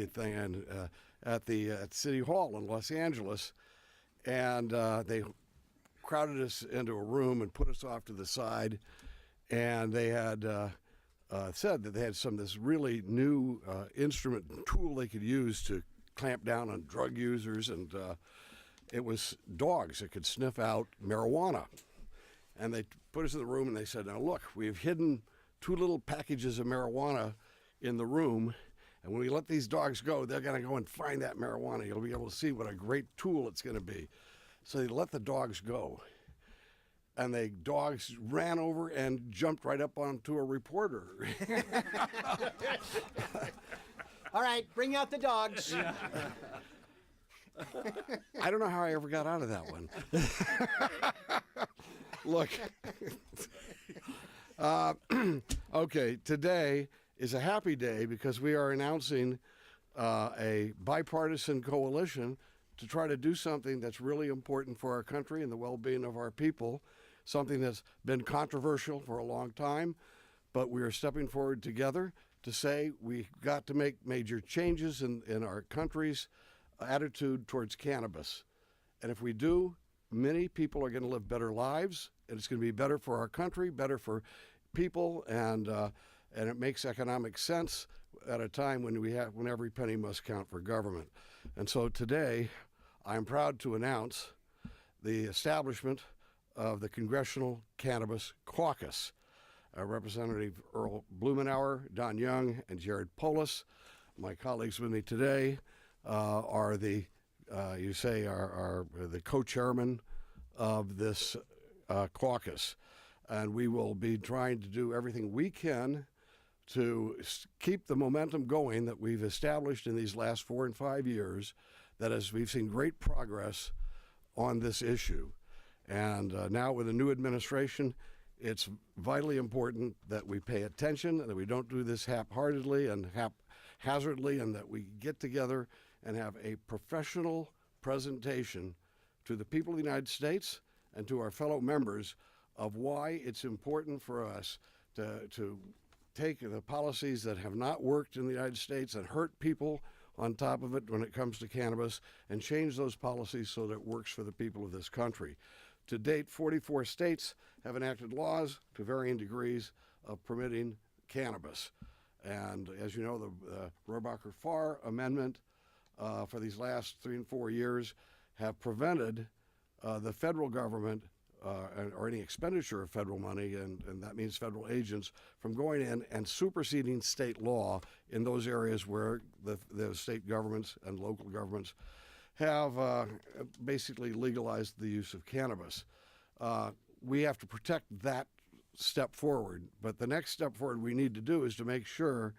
thing and, at City Hall in Los Angeles, and they crowded us into a room and put us off to the side, and they had said that they had this really new instrument and tool they could use to clamp down on drug users, and it was dogs that could sniff out marijuana. And they put us in the room and they said, now look, we've hidden 2 little packages of marijuana in the room, and when we let these dogs go, they're going to go and find that marijuana. You'll be able to see what a great tool it's going to be. So they let the dogs go. And the dogs ran over and jumped right up onto a reporter. All right, bring out the dogs. I don't know how I ever got out of that one. Look, okay, today is a happy day because we are announcing a bipartisan coalition to try to do something that's really important for our country and the well-being of our people, something that's been controversial for a long time, but we are stepping forward together to say we've got to make major changes in our country's attitude towards cannabis. And if we do, many people are going to live better lives, and it's going to be better for our country, better for people, and it makes economic sense at a time when every penny must count for government. And so today, I'm proud to announce the establishment of the Congressional Cannabis Caucus. Representative Earl Bluemenauer, Don Young, and Jared Polis, my colleagues with me today, are the co-chairman of this caucus, and we will be trying to do everything we can to keep the momentum going that we've established in these last 4 and 5 years. That is, we've seen great progress on this issue, and now with a new administration, it's vitally important that we pay attention and that we don't do this half-heartedly and haphazardly, and that we get together and have a professional presentation to the people of the United States and to our fellow members of why it's important for us to take the policies that have not worked in the United States and hurt people on top of it when it comes to cannabis and change those policies so that it works for the people of this country. To date, 44 states have enacted laws to varying degrees of permitting cannabis. And as you know, the Rohrabacher Farr Amendment for these last 3 and 4 years have prevented the federal government or any expenditure of federal money, and that means federal agents, from going in and superseding state law in those areas where the state governments and local governments have basically legalized the use of cannabis. We have to protect that step forward, but the next step forward we need to do is to make sure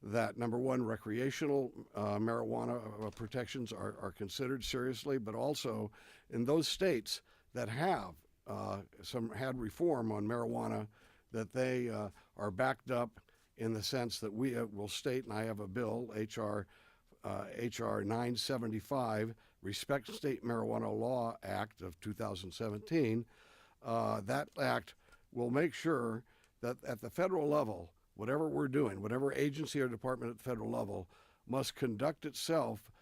that, number one, recreational marijuana protections are considered seriously, but also in those states that have had reform on marijuana, that they are backed up in the sense that we will state, and I have a bill, H.R. 975, Respect State Marijuana Law Act of 2017. That act will make sure that at the federal level, whatever we're doing, whatever agency or department at the federal level must conduct itself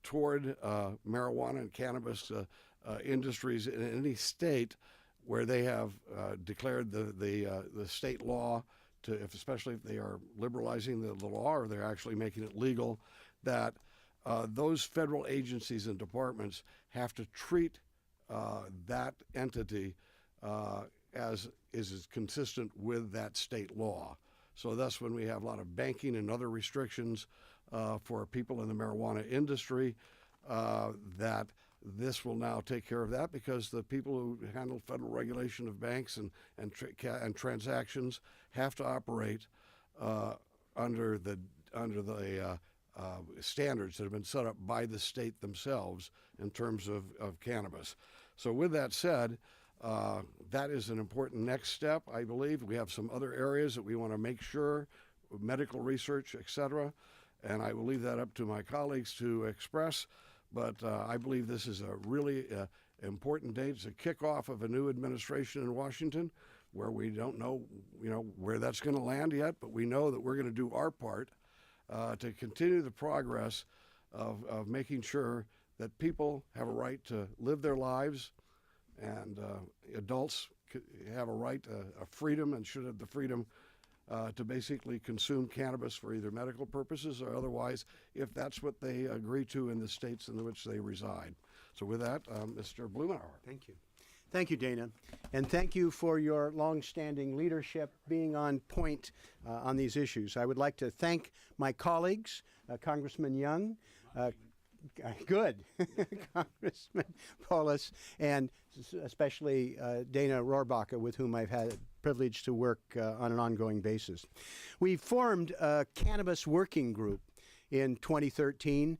toward marijuana and cannabis industries in any state where they have declared the state law especially if they are liberalizing the law or they're actually making it legal, that those federal agencies and departments have to treat that entity as is consistent with that state law. So thus, when we have a lot of banking and other restrictions for people in the marijuana industry, that this will now take care of that, because the people who handle federal regulation of banks and transactions have to operate under the standards that have been set up by the state themselves in terms of cannabis. So with that said, that is an important next step, I believe. We have some other areas that we want to make sure, medical research, et cetera, and I will leave that up to my colleagues to express. But I believe this is a really important date. It's a kickoff of a new administration in Washington, where we don't know, where that's going to land yet, but we know that we're going to do our part to continue the progress of making sure that people have a right to live their lives, and adults have a right, a freedom, and should have the freedom to basically consume cannabis for either medical purposes or otherwise, if that's what they agree to in the states in which they reside. So with that, Mr. Bluemenauer. Thank you. Thank you, Dana. And thank you for your long-standing leadership, being on point on these issues. I would like to thank my colleagues, Congressman Young, good, Congressman Polis, and especially Dana Rohrabacher, with whom I've had the privilege to work on an ongoing basis. We formed a cannabis working group in 2013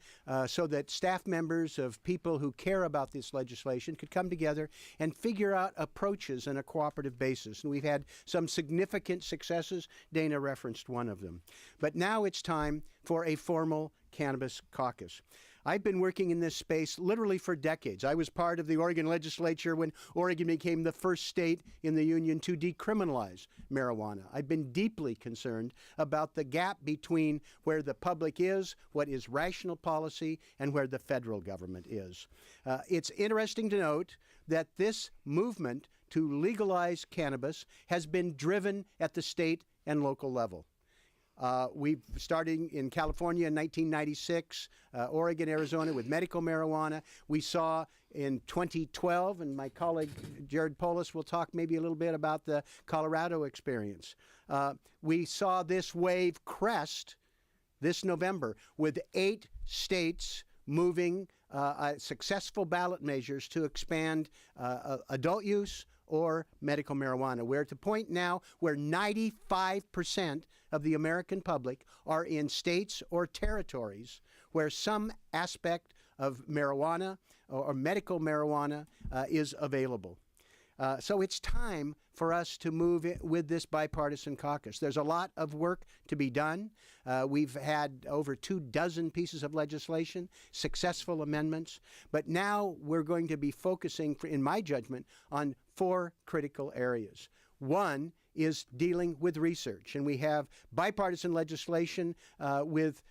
so that staff members of people who care about this legislation could come together and figure out approaches on a cooperative basis. And we've had some significant successes. Dana referenced one of them. But now it's time for a formal cannabis caucus. I've been working in this space literally for decades. I was part of the Oregon legislature when Oregon became the first state in the union to decriminalize marijuana. I've been deeply concerned about the gap between where the public is, what is rational policy, and where the federal government is. It's interesting to note that this movement to legalize cannabis has been driven at the state and local level. We've starting in California in 1996, Oregon, Arizona with medical marijuana. We saw in 2012, and my colleague Jared Polis will talk maybe a little bit about the Colorado experience. We saw this wave crest this November with 8 states moving successful ballot measures to expand adult use or medical marijuana. We're at the point now where 95% of the American public are in states or territories where some aspect of marijuana or medical marijuana is available. So it's time for us to move with this bipartisan caucus. There's a lot of work to be done. We've had over 24 pieces of legislation, successful amendments, but now we're going to be focusing, in my judgment, on 4 critical areas. One is dealing with research, and we have bipartisan legislation with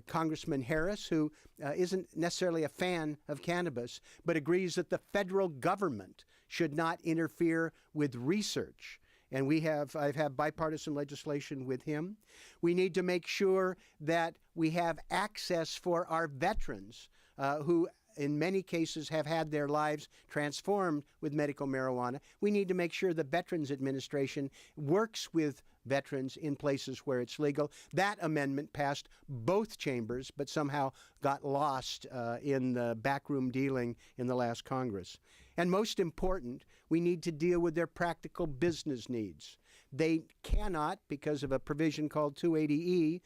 Congressman Harris, who isn't necessarily a fan of cannabis, but agrees that the federal government should not interfere with research. And I've had bipartisan legislation with him. We need to make sure that we have access for our veterans who in many cases have had their lives transformed with medical marijuana. We need to make sure the Veterans Administration works with veterans in places where it's legal. That amendment passed both chambers, but somehow got lost in the backroom dealing in the last Congress. And most important, we need to deal with their practical business needs. They cannot, because of a provision called 280E,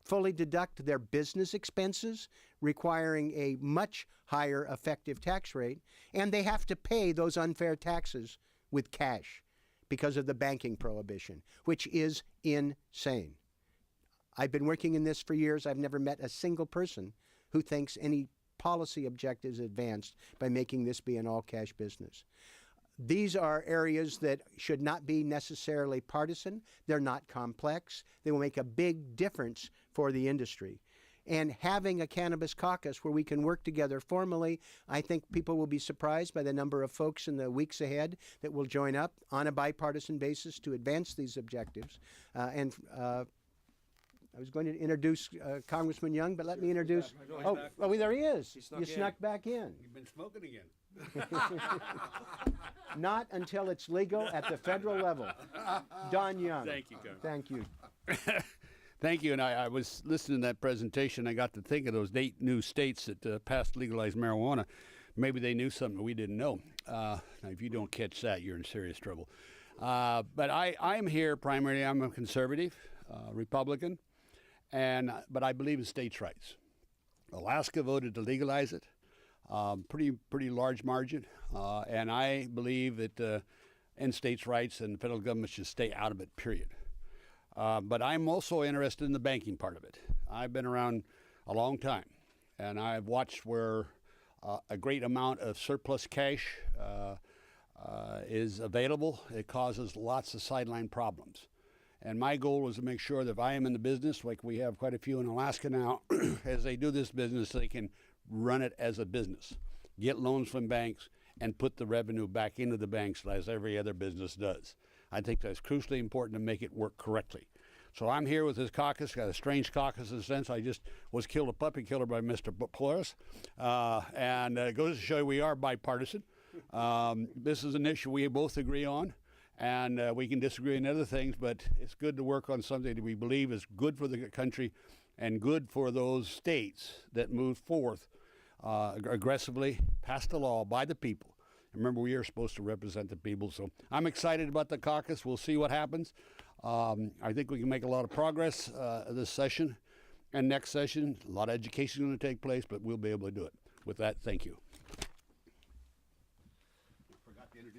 fully deduct their business expenses, requiring a much higher effective tax rate, and they have to pay those unfair taxes with cash because of the banking prohibition, which is insane. I've been working in this for years. I've never met a single person who thinks any policy objectives advanced by making this be an all-cash business. These are areas that should not be necessarily partisan. They're not complex. They will make a big difference for the industry. And having a cannabis caucus where we can work together formally, I think people will be surprised by the number of folks in the weeks ahead that will join up on a bipartisan basis to advance these objectives. I was going to introduce Congressman Young, but let me introduce... Oh, there he is. You snuck back in. You've been smoking again. Not until it's legal at the federal level. Don Young. Thank you, Governor. Thank you. Thank you. And I was listening to that presentation. I got to think of those 8 new states that passed legalized marijuana. Maybe they knew something we didn't know. Now, if you don't catch that, you're in serious trouble. But I'm here primarily. I'm a conservative, Republican, but I believe in states' rights. Alaska voted to legalize it. Pretty large margin, and I believe that in states' rights and the federal government should stay out of it, period. But I'm also interested in the banking part of it. I've been around a long time, and I've watched where a great amount of surplus cash is available. It causes lots of sideline problems. And my goal is to make sure that if I am in the business, like we have quite a few in Alaska now, as they do this business, they can run it as a business, get loans from banks, and put the revenue back into the banks as every other business does. I think that's crucially important to make it work correctly. So I'm here with this caucus, got a strange caucus in a sense. I just was killed a puppy killer by Mr. Polis. And it goes to show you we are bipartisan. This is an issue we both agree on. And we can disagree on other things, but it's good to work on something that we believe is good for the country and good for those states that move forth aggressively, pass the law by the people. Remember, we are supposed to represent the people. So I'm excited about the caucus. We'll see what happens. I think we can make a lot of progress this session and next session. A lot of education is going to take place, but we'll be able to do it. With that, thank you.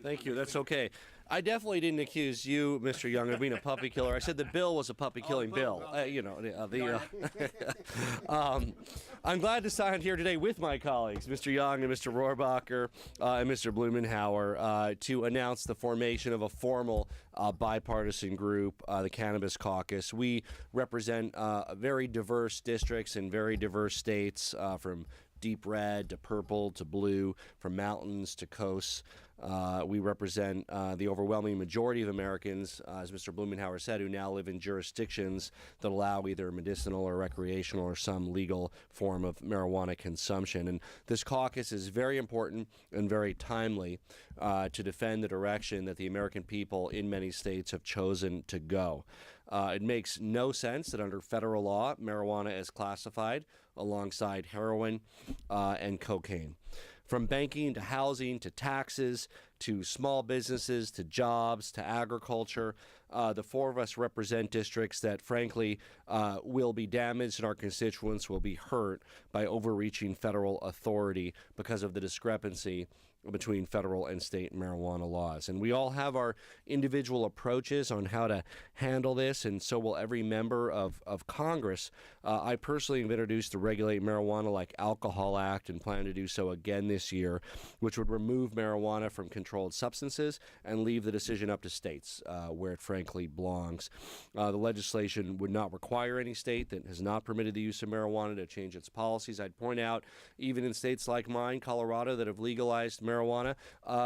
Thank you. That's okay. I definitely didn't accuse you, Mr. Young, of being a puppy killer. I said the bill was a puppy-killing bill. I'm glad to stand here today with my colleagues, Mr. Young and Mr. Rohrabacher and Mr. Bluemenauer, to announce the formation of a formal bipartisan group, the Cannabis Caucus. We represent very diverse districts in very diverse states, from deep red to purple to blue, from mountains to coasts. We represent the overwhelming majority of Americans, as Mr. Bluemenauer said, who now live in jurisdictions that allow either medicinal or recreational or some legal form of marijuana consumption. And this caucus is very important and very timely to defend the direction that the American people in many states have chosen to go. It makes no sense that under federal law, marijuana is classified alongside heroin and cocaine. From banking to housing to taxes to small businesses to jobs to agriculture, the four of us represent districts that, frankly, will be damaged and our constituents will be hurt by overreaching federal authority because of the discrepancy between federal and state marijuana laws. And we all have our individual approaches on how to handle this, and so will every member of Congress. I personally have introduced the Regulate Marijuana Like Alcohol Act and plan to do so again this year, which would remove marijuana from controlled substances and leave the decision up to states where it frankly belongs. The legislation would not require any state that has not permitted the use of marijuana to change its policies. I'd point out, even in states like mine, Colorado, that have legalized marijuana,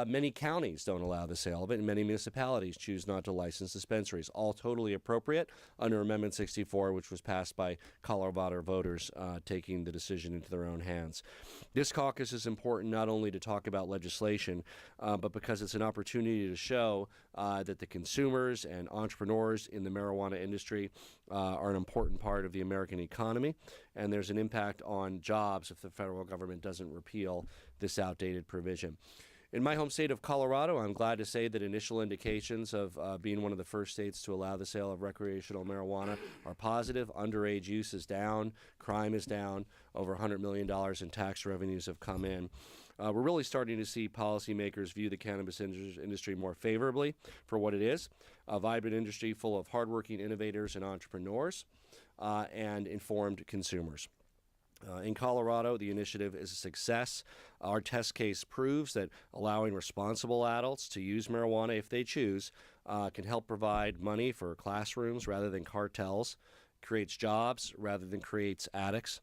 many counties don't allow the sale of it, and many municipalities choose not to license dispensaries. All totally appropriate under Amendment 64, which was passed by Colorado voters, taking the decision into their own hands. This caucus is important not only to talk about legislation, but because it's an opportunity to show that the consumers and entrepreneurs in the marijuana industry are an important part of the American economy, and there's an impact on jobs if the federal government doesn't repeal this outdated provision. In my home state of Colorado, I'm glad to say that initial indications of being one of the first states to allow the sale of recreational marijuana are positive. Underage use is down, crime is down, over $100 million in tax revenues have come in. We're really starting to see policymakers view the cannabis industry more favorably for what it is, a vibrant industry full of hardworking innovators and entrepreneurs and informed consumers. In Colorado, the initiative is a success. Our test case proves that allowing responsible adults to use marijuana if they choose can help provide money for classrooms rather than cartels, creates jobs rather than creates addicts,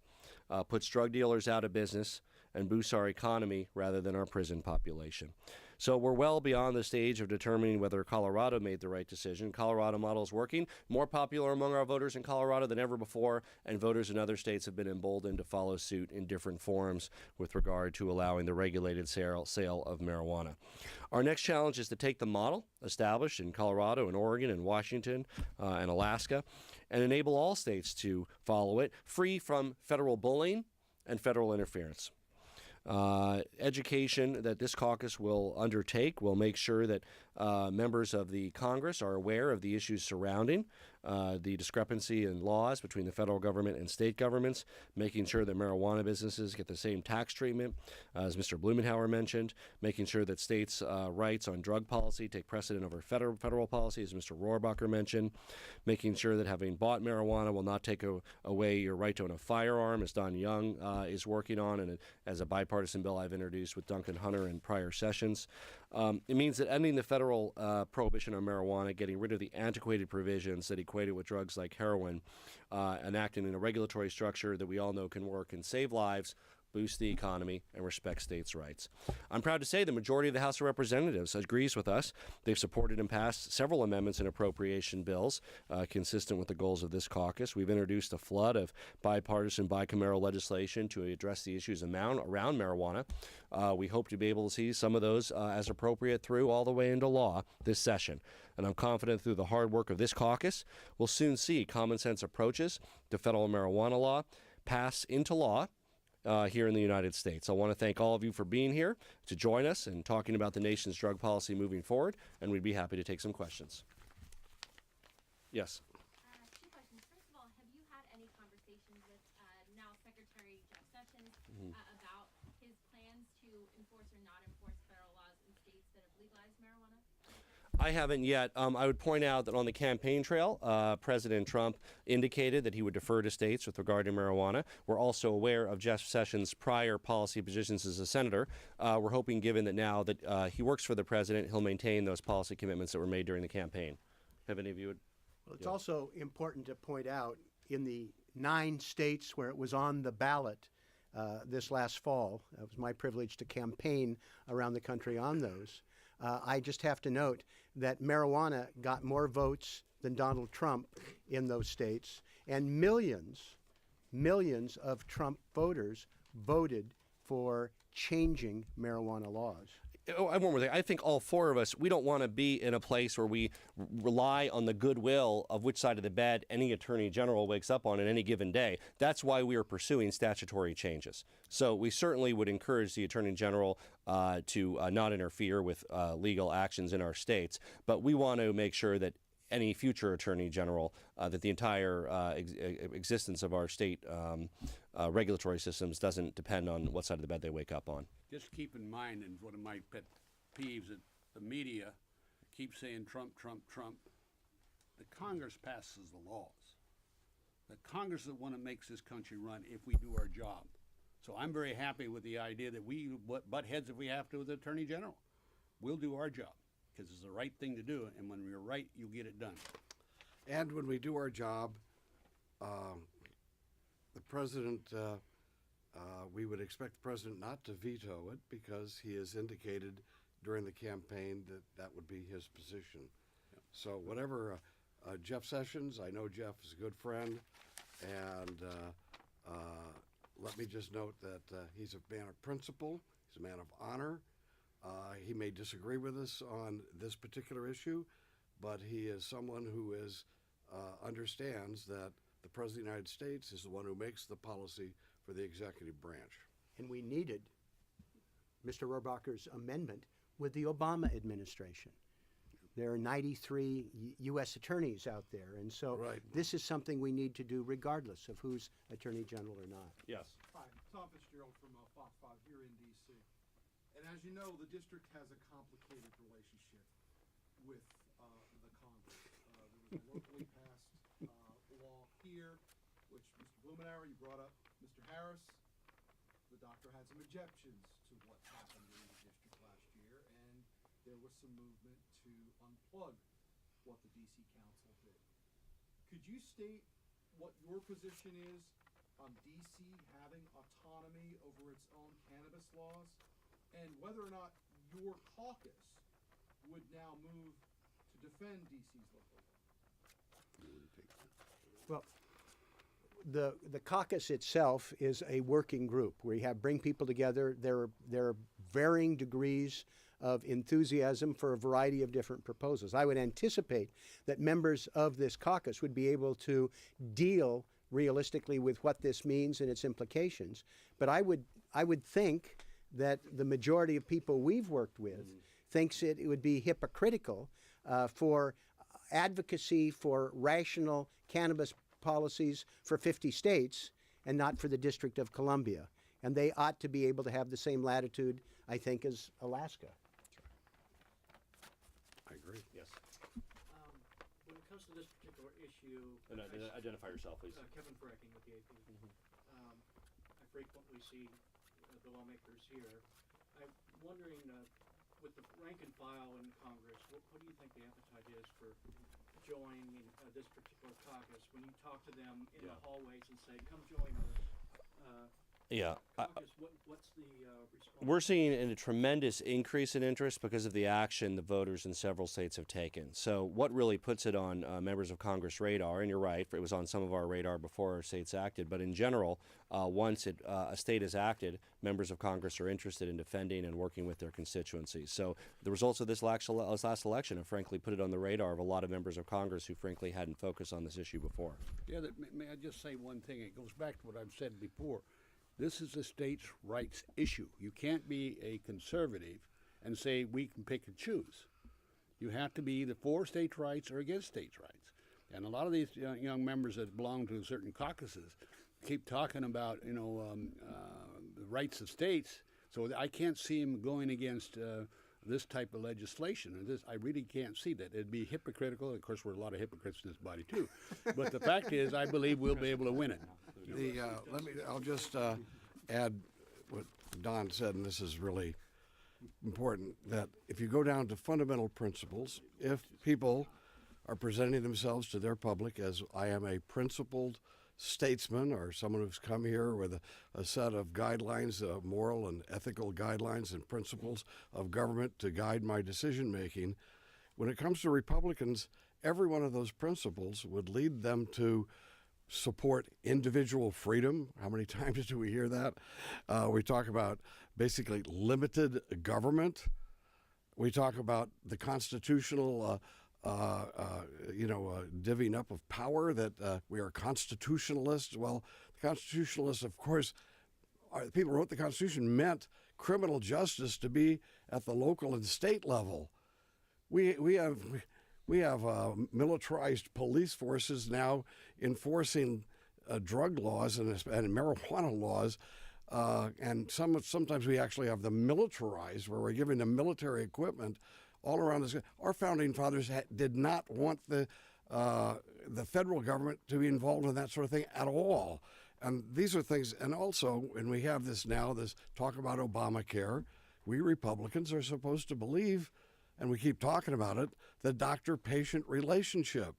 puts drug dealers out of business, and boosts our economy rather than our prison population. So we're well beyond the stage of determining whether Colorado made the right decision. Colorado model is working, more popular among our voters in Colorado than ever before, and voters in other states have been emboldened to follow suit in different forms with regard to allowing the regulated sale of marijuana. Our next challenge is to take the model established in Colorado and Oregon and Washington and Alaska and enable all states to follow it, free from federal bullying and federal interference. Education that this caucus will undertake will make sure that members of the Congress are aware of the issues surrounding the discrepancy in laws between the federal government and state governments, making sure that marijuana businesses get the same tax treatment, as Mr. Bluemenauer mentioned, making sure that states' rights on drug policy take precedent over federal policy, as Mr. Rohrabacher mentioned, making sure that having bought marijuana will not take away your right to own a firearm, as Don Young is working on, and as a bipartisan bill I've introduced with Duncan Hunter in prior sessions. It means that ending the federal prohibition on marijuana, getting rid of the antiquated provisions that equate it with drugs like heroin, enacting a regulatory structure that we all know can work and save lives, boost the economy, and respect states' rights. I'm proud to say the majority of the House of Representatives agrees with us. They've supported and passed several amendments and appropriation bills consistent with the goals of this caucus. We've introduced a flood of bipartisan bicameral legislation to address the issues around marijuana. We hope to be able to see some of those as appropriate through all the way into law this session. And I'm confident through the hard work of this caucus, we'll soon see common sense approaches to federal marijuana law pass into law here in the United States. I want to thank all of you for being here to join us and talking about the nation's drug policy moving forward, and we'd be happy to take some questions. Yes. Two questions. First of all, have you had any conversations with now Secretary Jeff Sessions about his plans to enforce or not enforce federal laws in states that have legalized marijuana? I haven't yet. I would point out that on the campaign trail, President Trump indicated that he would defer to states with regard to marijuana. We're also aware of Jeff Sessions' prior policy positions as a senator. We're hoping, given that now that he works for the president, he'll maintain those policy commitments that were made during the campaign. Have any of you? Well, it's also important to point out in the 9 states where it was on the ballot this last fall, it was my privilege to campaign around the country on those. I just have to note that marijuana got more votes than Donald Trump in those states, and millions of Trump voters voted for changing marijuana laws. Oh, one more thing. I think all 4 of us, we don't want to be in a place where we rely on the goodwill of which side of the bed any attorney general wakes up on any given day. That's why we are pursuing statutory changes. So we certainly would encourage the attorney general to not interfere with legal actions in our states. But we want to make sure that any future attorney general, that the entire existence of our state regulatory systems doesn't depend on what side of the bed they wake up on. Just keep in mind, and one of my pet peeves, that the media keeps saying Trump, Trump, Trump. The Congress passes the laws. The Congress is the one that makes this country run if we do our job. So I'm very happy with the idea that we butt heads if we have to with the Attorney General. We'll do our job because it's the right thing to do, and when you're right, you get it done. And when we do our job, the president, we would expect the president not to veto it because he has indicated during the campaign that that would be his position. Yep. So whatever Jeff Sessions, I know Jeff is a good friend, and let me just note that he's a man of principle, he's a man of honor. He may disagree with us on this particular issue, but he is someone who understands that the President of the United States is the one who makes the policy for the executive branch. And we needed Mr. Rohrabacher's amendment with the Obama administration. There are 93 U.S. attorneys out there, and so Right. this is something we need to do regardless of who's Attorney General or not. Yes. Hi, Tom Fitzgerald from Fox 5 here in D.C. And as you know, the district has a complicated relationship with the Congress. There was a locally passed law here, which Mr. Bluemenauer, you brought up Mr. Harris. The doctor had some objections to what happened in the district last year, and there was some movement to unplug what the D.C. Council did. Could you state what your position is on D.C. having autonomy over its own cannabis laws, and whether or not your caucus would now move to defend D.C.'s local law? Well, the caucus itself is a working group. We bring people together. There are varying degrees of enthusiasm for a variety of different proposals. I would anticipate that members of this caucus would be able to deal realistically with what this means and its implications. But I would think that the majority of people we've worked with thinks it would be hypocritical for advocacy for rational cannabis policies for 50 states and not for the District of Columbia. And they ought to be able to have the same latitude, I think, as Alaska. I agree. Yes. When it comes to this particular issue, And identify yourself, please. Kevin Fracking with the AP. I frequently see the lawmakers here. I'm wondering, with the rank and file in Congress, what do you think the appetite is for joining this particular caucus? When you talk to them in the hallways and say, "Come join us," Yeah. caucus, what's the response? We're seeing a tremendous increase in interest because of the action the voters in several states have taken. So what really puts it on members of Congress' radar, and you're right, it was on some of our radar before our states acted, but in general, once a state has acted, members of Congress are interested in defending and working with their constituencies. So the results of this last election have frankly put it on the radar of a lot of members of Congress who frankly hadn't focused on this issue before. Yeah, may I just say one thing? It goes back to what I've said before. This is a states' rights issue. You can't be a conservative and say we can pick and choose. You have to be either for states' rights or against states' rights. And a lot of these young members that belong to certain caucuses keep talking about, the rights of states. So I can't see them going against this type of legislation. And I really can't see that. It'd be hypocritical. Of course, we're a lot of hypocrites in this body too. But the fact is, I believe we'll be able to win it. I'll just add what Don said, and this is really important, that if you go down to fundamental principles, if people are presenting themselves to their public as I am a principled statesman or someone who's come here with a set of guidelines, moral and ethical guidelines and principles of government to guide my decision making, when it comes to Republicans, every one of those principles would lead them to support individual freedom. How many times do we hear that? We talk about basically limited government. We talk about the constitutional, divvying up of power, that we are constitutionalists. Well, the constitutionalists, of course, the people who wrote the Constitution meant criminal justice to be at the local and state level. We have militarized police forces now enforcing drug laws and marijuana laws, and sometimes we actually have them militarized, where we're giving them military equipment all around this. Our founding fathers did not want the federal government to be involved in that sort of thing at all. And these are things, and also, and we have this now, this talk about Obamacare, we Republicans are supposed to believe, and we keep talking about it, the doctor-patient relationship.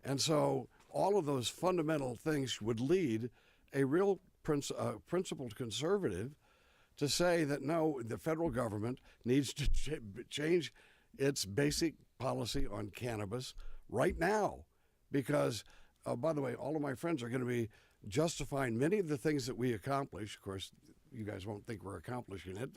And so all of those fundamental things would lead a real principled conservative to say that no, the federal government needs to change its basic policy on cannabis right now. Because, by the way, all of my friends are going to be justifying many of the things that we accomplish. Of course, you guys won't think we're accomplishing it.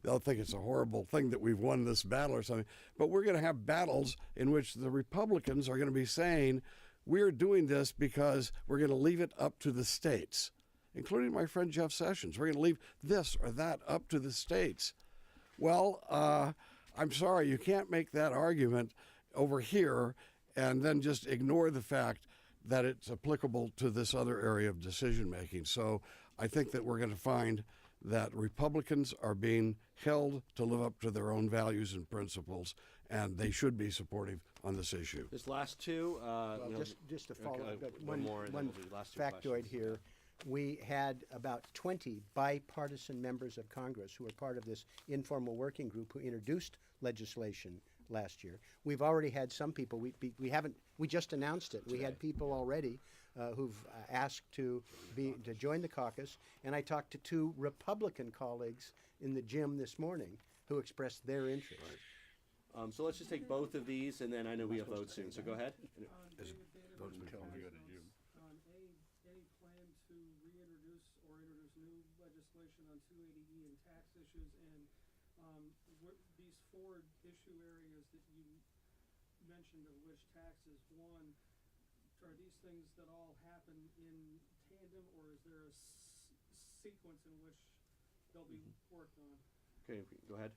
They'll think it's a horrible thing that we've won this battle or something. But we're going to have battles in which the Republicans are going to be saying, we're doing this because we're going to leave it up to the states, including my friend Jeff Sessions. We're going to leave this or that up to the states. Well, I'm sorry, you can't make that argument over here and then just ignore the fact that it's applicable to this other area of decision making. So I think that we're going to find that Republicans are being held to live up to their own values and principles, and they should be supportive on this issue. This last two. Just to follow up, one more, and then one we'll do the last two factoid questions. here. We had about 20 bipartisan members of Congress who were part of this informal working group who introduced legislation last year. We've already had some people. We just announced it. We had people already who've asked to join the caucus, and I talked to 2 Republican colleagues in the gym this morning who expressed their interest. Right. So let's just take both of these, and then I know we have votes soon. So go ahead. Any plan to reintroduce or introduce new legislation on 280E and tax issues, and these 4 issue areas that you mentioned, of which tax is one, are these things that all happen in tandem, or is there a sequence in which they'll be worked on? Okay, go ahead.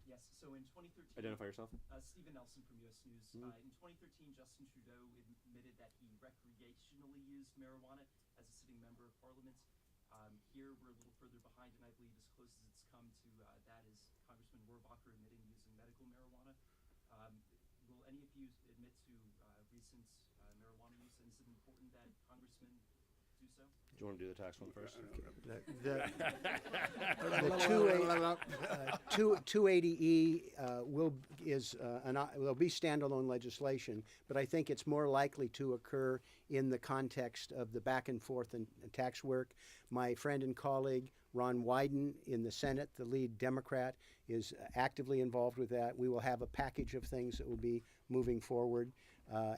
Yes, so in 2013... Identify yourself. Stephen Nelson from U.S. News. In 2013, Justin Trudeau admitted that he recreationally used marijuana as a sitting member of Parliament. Here, we're a little further behind, and I believe as close as it's come to that is Congressman Rohrabacher admitting using medical marijuana. Will any of you admit to recent marijuana use, and is it important that congressmen do so? Do you want to do the tax one first? The 280E will be standalone legislation, but I think it's more likely to occur in the context of the back and forth and tax work. My friend and colleague Ron Wyden in the Senate, the lead Democrat, is actively involved with that. We will have a package of things that will be moving forward.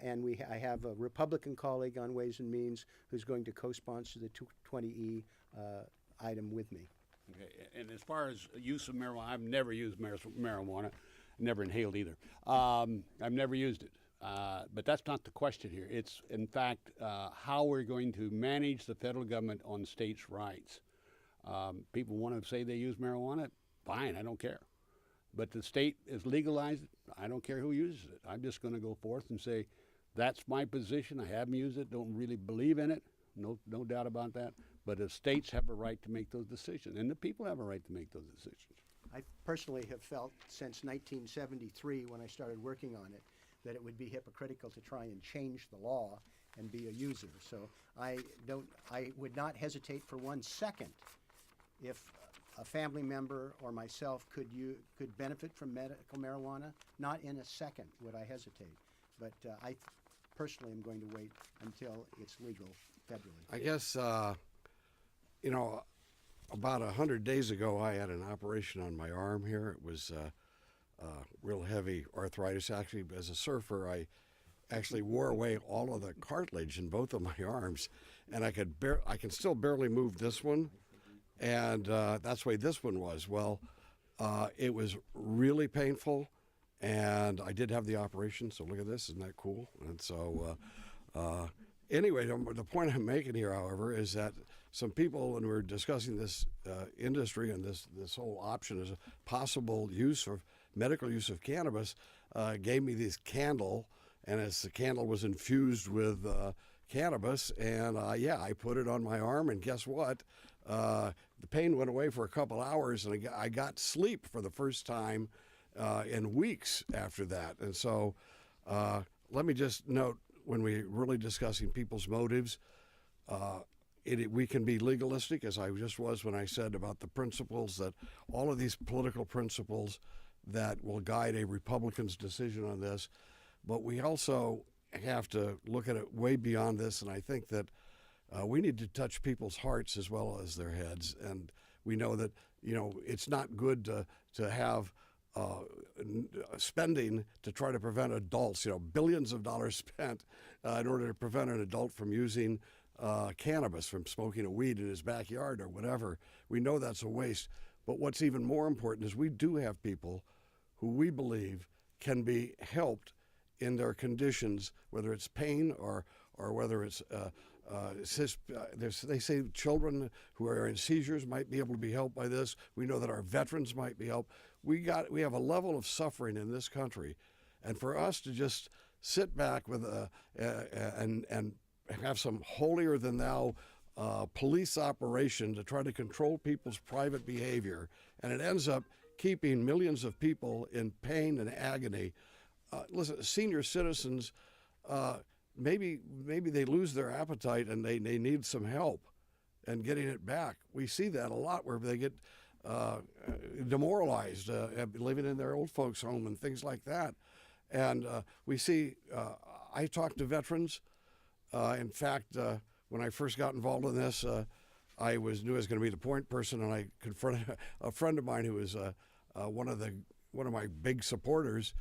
And I have a Republican colleague on Ways and Means who's going to co-sponsor the 220E item with me. Okay. And as far as use of marijuana, I've never used marijuana, never inhaled either. I've never used it. But that's not the question here. It's, in fact, how we're going to manage the federal government on states' rights. People want to say they use marijuana, fine, I don't care. But the state is legalized it. I don't care who uses it. I'm just going to go forth and say, that's my position. I haven't used it, don't really believe in it. No doubt about that. But the states have a right to make those decisions, and the people have a right to make those decisions. I personally have felt since 1973, when I started working on it, that it would be hypocritical to try and change the law and be a user. So I would not hesitate for 1 second if a family member or myself could benefit from medical marijuana. Not in a second would I hesitate. But I personally am going to wait until it's legal federally. I guess, you know, about 100 days ago, I had an operation on my arm here. It was real heavy arthritis. Actually, as a surfer, I actually wore away all of the cartilage in both of my arms, and I can still barely move this one, and that's the way this one was. Well, it was really painful, and I did have the operation. So look at this, isn't that cool? And so anyway, the point I'm making here, however, is that some people, when we're discussing this industry and this whole option as a possible use of medical use of cannabis, gave me this candle, and as the candle was infused with cannabis, and I put it on my arm, and guess what? The pain went away for a couple hours, and I got sleep for the first time in weeks after that. And so let me just note, when we're really discussing people's motives, we can be legalistic, as I just was when I said about the principles, that all of these political principles that will guide a Republican's decision on this, but we also have to look at it way beyond this, and I think that we need to touch people's hearts as well as their heads. And we know that, it's not good to have spending to try to prevent adults, billions of dollars spent in order to prevent an adult from using cannabis, from smoking a weed in his backyard or whatever. We know that's a waste. But what's even more important is we do have people who we believe can be helped in their conditions, whether it's pain or whether it's they say children who are in seizures might be able to be helped by this. We know that our veterans might be helped. We have a level of suffering in this country, and for us to just sit back with and have some holier than thou police operation to try to control people's private behavior, and it ends up keeping millions of people in pain and agony. Listen, senior citizens, maybe they lose their appetite and they need some help in getting it back. We see that a lot where they get demoralized, living in their old folks' home and things like that. And we see, I talk to veterans. In fact, when I first got involved in this, I knew I was going to be the point person, and I confronted a friend of mine who was one of my big supporters.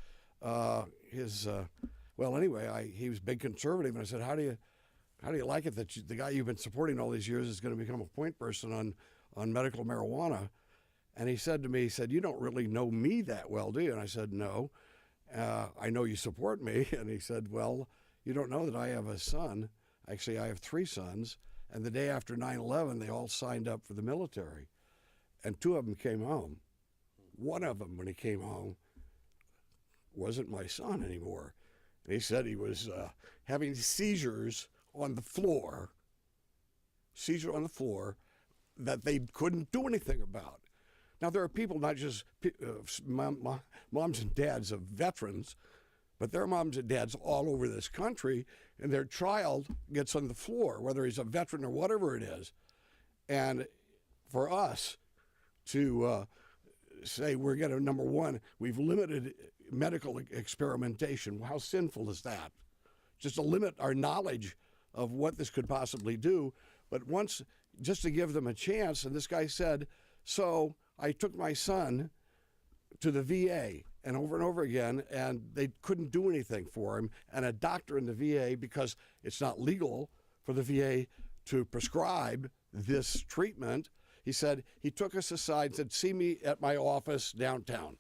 He was a big conservative, and I said, "How do you like it that the guy you've been supporting all these years is going to become a point person on medical marijuana?" And he said to me, "You don't really know me that well, do you?" And I said, "No, I know you support me." And he said, "Well, you don't know that I have a son. Actually, I have 3 sons. And the day after 9/11, they all signed up for the military. And 2 of them came home. One of them, when he came home, wasn't my son anymore. And he said he was having seizures on the floor that they couldn't do anything about. Now, there are people, not just moms and dads of veterans, but there are moms and dads all over this country and their child gets on the floor, whether he's a veteran or whatever it is. And for us to say we're going to, number one, we've limited medical experimentation. How sinful is that? Just to limit our knowledge of what this could possibly do. But once, just to give them a chance, and this guy said, so I took my son to the VA and over again, and they couldn't do anything for him. And a doctor in the VA, because it's not legal for the VA to prescribe this treatment, he said, he took us aside and said, see me at my office downtown.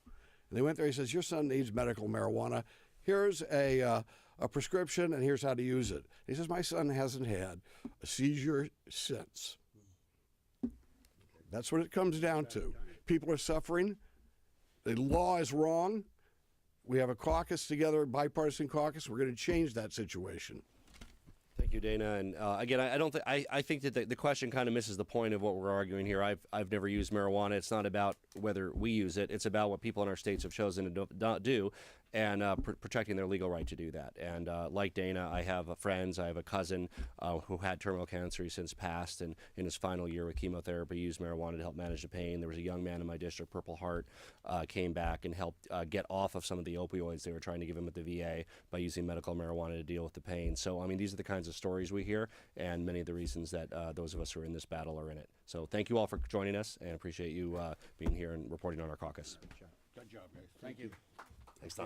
And they went there, he says, your son needs medical marijuana. Here's a prescription, and here's how to use it. He says, my son hasn't had a seizure since. That's what it comes down to. People are suffering. The law is wrong. We have a caucus together, a bipartisan caucus. We're going to change that situation. Thank you, Dana. And again, I don't think I think that the question kind of misses the point of what we're arguing here. I've never used marijuana. It's not about whether we use it. It's about what people in our states have chosen to not do, and protecting their legal right to do that. And like Dana, I have friends. I have a cousin who had terminal cancer. He's since passed, and in his final year with chemotherapy, used marijuana to help manage the pain. There was a young man in my district, Purple Heart, came back and helped get off of some of the opioids they were trying to give him at the VA by using medical marijuana to deal with the pain. So, I mean, these are the kinds of stories we hear, and many of the reasons that those of us who are in this battle are in it. So thank you all for joining us, and appreciate you being here and reporting on our caucus. Good job, guys. Thank you. Thanks, Tom.